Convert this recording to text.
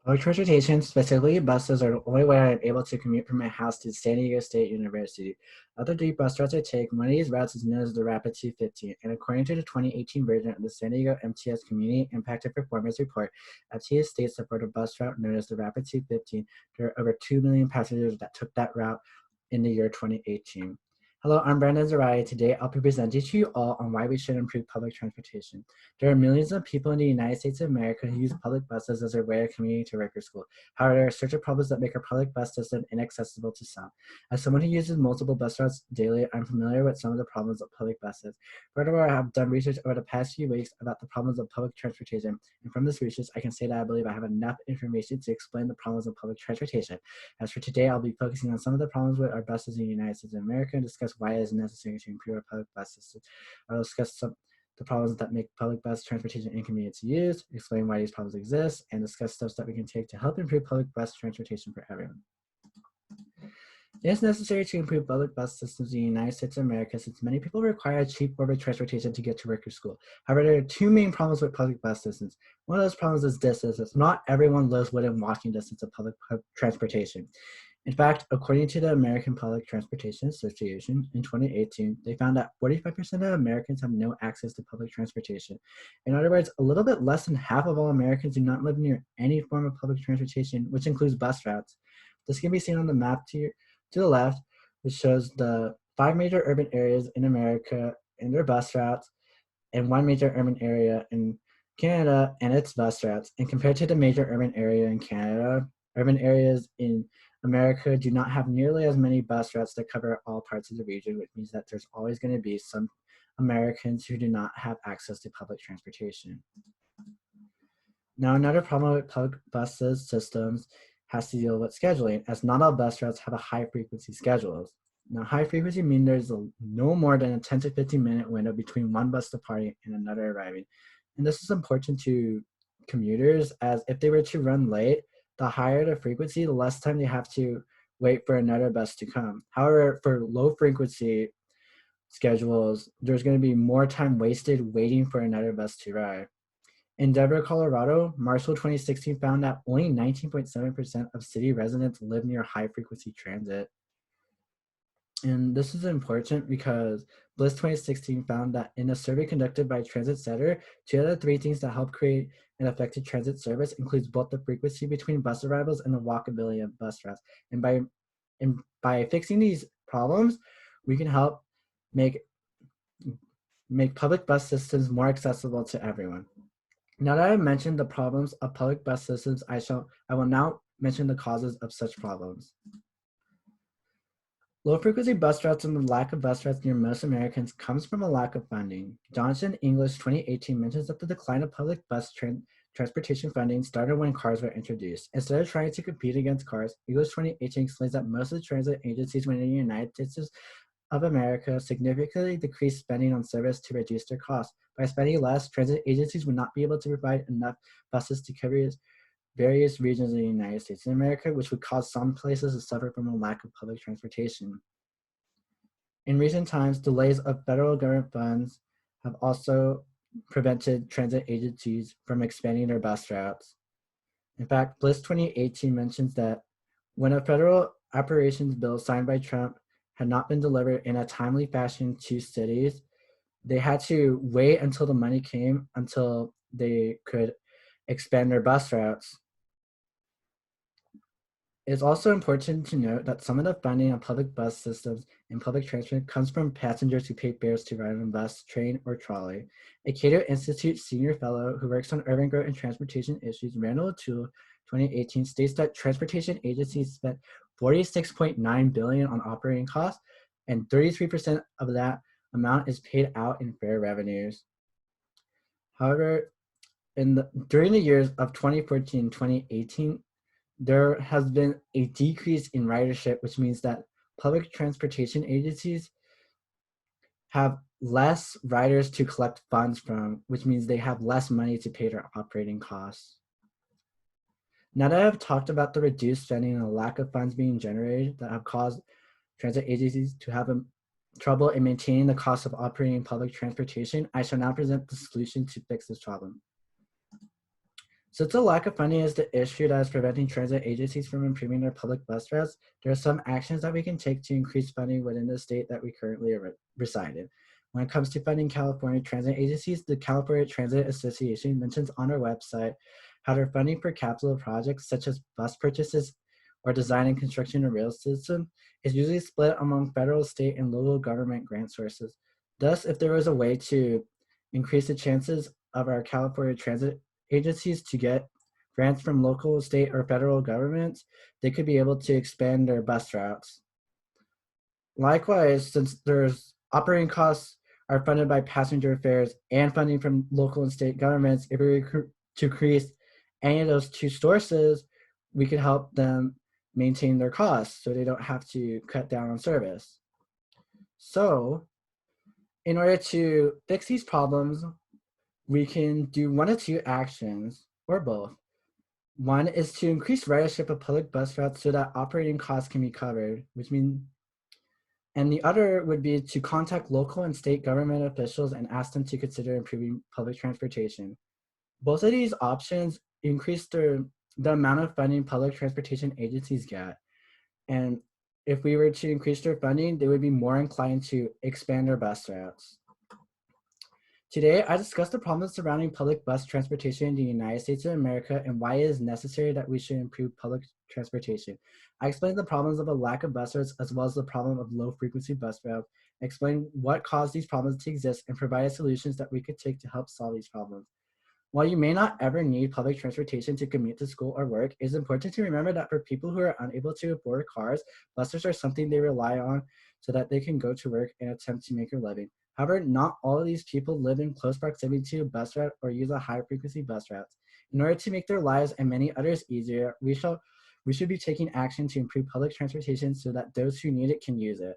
Public transportation, specifically buses, are the only way I am able to commute from my house to San Diego State University. Other three bus routes I take, one of these routes is known as the Rapid 215, and according to the 2018 version of the San Diego MTS Community Impacted Performance Report, MTS states that for the bus route known as the Rapid 215, there are over 2 million passengers that took that route in the year 2018. Hello, I'm Brandon Zarate. Today, I'll be presenting to you all on why we should improve public transportation. There are millions of people in the United States of America who use public buses as their way of commuting to work or school. However, there are certain problems that make our public bus system inaccessible to some. As someone who uses multiple bus routes daily, I'm familiar with some of the problems of public buses. Furthermore, I have done research over the past few weeks about the problems of public transportation, and from this research, I can say that I believe I have enough information to explain the problems of public transportation. As for today, I'll be focusing on some of the problems with our buses in the United States of America and discuss why it is necessary to improve our public bus system. I'll discuss the problems that make public bus transportation inconvenient to use, explain why these problems exist, and discuss steps that we can take to help improve public bus transportation for everyone. It is necessary to improve public bus systems in the United States of America since many people require cheap public transportation to get to work or school. However, there are two main problems with public bus systems. One of those problems is distance. Not everyone lives within walking distance of public transportation. In fact, according to the American Public Transportation Association in 2018, they found that 45% of Americans have no access to public transportation. In other words, a little bit less than half of all Americans do not live near any form of public transportation, which includes bus routes. This can be seen on the map to the left, which shows the 5 major urban areas in America and their bus routes, and 1 major urban area in Canada and its bus routes. And compared to the major urban area in Canada, urban areas in America do not have nearly as many bus routes that cover all parts of the region, which means that there's always going to be some Americans who do not have access to public transportation. Now, another problem with public buses systems has to deal with scheduling, as not all bus routes have a high-frequency schedules. Now, high-frequency means there's no more than a 10 to 15-minute window between one bus departing and another arriving. And this is important to commuters, as if they were to run late, the higher the frequency, the less time they have to wait for another bus to come. However, for low-frequency schedules, there's going to be more time wasted waiting for another bus to arrive. In Denver, Colorado, Marshall 2016 found that only 19.7% of city residents live near high-frequency transit. And this is important because Bliss 2016 found that in a survey conducted by Transit Center, 2 out of 3 things that help create an effective transit service includes both the frequency between bus arrivals and the walkability of bus routes. And by fixing these problems, we can help make public bus systems more accessible to everyone. Now that I've mentioned the problems of public bus systems, I will now mention the causes of such problems. Low-frequency bus routes and the lack of bus routes near most Americans comes from a lack of funding. Johnson English 2018 mentions that the decline of public bus transportation funding started when cars were introduced. Instead of trying to compete against cars, English 2018 explains that most of the transit agencies within the United States of America significantly decreased spending on service to reduce their costs. By spending less, transit agencies would not be able to provide enough buses to cover various regions of the United States of America, which would cause some places to suffer from a lack of public transportation. In recent times, delays of federal government funds have also prevented transit agencies from expanding their bus routes. In fact, Bliss 2018 mentions that when a federal appropriations bill signed by Trump had not been delivered in a timely fashion to cities, they had to wait until the money came until they could expand their bus routes. It's also important to note that some of the funding of public bus systems and public transport comes from passengers who pay fares to ride on a bus, train, or trolley. A Cato Institute senior fellow who works on urban growth and transportation issues, Randall O'Toole, 2018, states that transportation agencies spent $46.9 billion on operating costs, and 33% of that amount is paid out in fare revenues. However, during the years of 2014 and 2018, there has been a decrease in ridership, which means that public transportation agencies have less riders to collect funds from, which means they have less money to pay their operating costs. Now that I've talked about the reduced spending and the lack of funds being generated that have caused transit agencies to have trouble in maintaining the cost of operating public transportation, I shall now present the solution to fix this problem. Since the lack of funding is the issue that is preventing transit agencies from improving their public bus routes, there are some actions that we can take to increase funding within the state that we currently reside in. When it comes to funding California transit agencies, the California Transit Association mentions on our website how their funding for capital projects such as bus purchases or design and construction of rail system is usually split among federal, state, and local government grant sources. Thus, if there was a way to increase the chances of our California transit agencies to get grants from local, state, or federal governments, they could be able to expand their bus routes. Likewise, since there's operating costs are funded by passenger fares and funding from local and state governments, if we were to increase any of those two sources, we could help them maintain their costs so they don't have to cut down on service. So, in order to fix these problems, we can do one of two actions or both. One is to increase ridership of public bus routes so that operating costs can be covered, and the other would be to contact local and state government officials and ask them to consider improving public transportation. Both of these options increase the amount of funding public transportation agencies get. And if we were to increase their funding, they would be more inclined to expand their bus routes. Today, I discussed the problems surrounding public bus transportation in the United States of America and why it is necessary that we should improve public transportation. I explained the problems of a lack of bus routes as well as the problem of low frequency bus routes, explained what caused these problems to exist, and provided solutions that we could take to help solve these problems. While you may not ever need public transportation to commute to school or work, it is important to remember that for people who are unable to afford cars, buses are something they rely on so that they can go to work and attempt to make a living. However, not all of these people live in close proximity to a bus route or use a high frequency bus route. In order to make their lives and many others easier, we should be taking action to improve public transportation so that those who need it can use it.